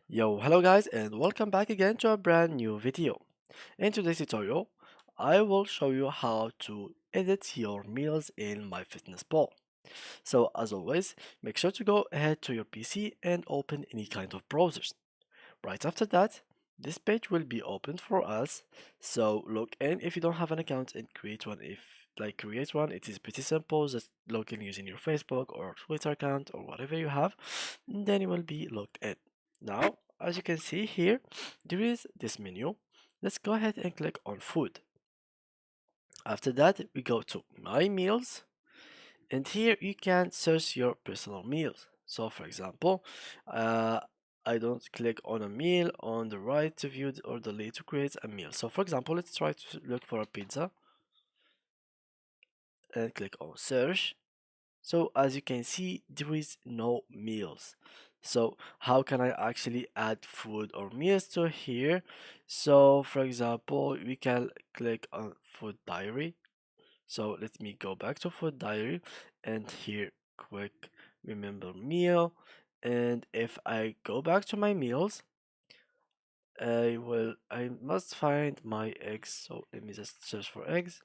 Yo, hello guys and welcome back again to a brand new video. In today's tutorial, I will show you how to edit your meals in MyFitnessPal. So as always, make sure to go ahead to your PC and open any kind of browsers. Right after that, this page will be opened for us. So log in if you don't have an account and create one. If create one, it is pretty simple. Just log in using your Facebook or Twitter account or whatever you have. Then you will be logged in. Now, as you can see here, there is this menu. Let's go ahead and click on food. After that, we go to my meals, and here you can search your personal meals. So for example, uh, I don't click on a meal on the right to view or delete to create a meal. So for example, let's try to look for a pizza and click on search. So as you can see, there is no meals. So how can I actually add food or meals to here? So for example, we can click on food diary. So let me go back to food diary and here quick remember meal. And if I go back to my meals, I must find my eggs. So let me just search for eggs.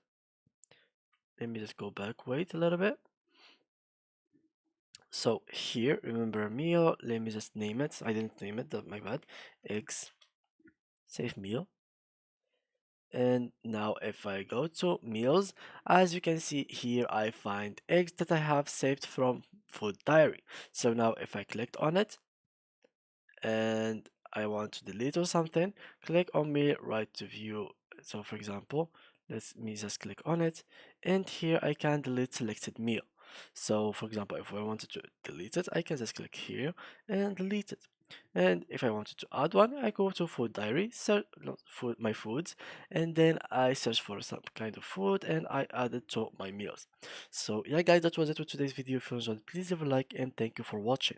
Let me just go back, wait a little bit. So here, remember meal, let me just name it. I didn't name it, my bad. Eggs, save meal. And now if I go to meals, as you can see here, I find eggs that I have saved from food diary. So now if I clicked on it and I want to delete or something, click on me, right to view. So for example, let me just click on it and here I can delete selected meal. So for example, if I wanted to delete it, I can just click here and delete it. And if I wanted to add one, I go to food diary, search food, my foods, and then I search for some kind of food and I add it to my meals. So yeah guys, that was it with today's video. If you enjoyed, please leave a like and thank you for watching.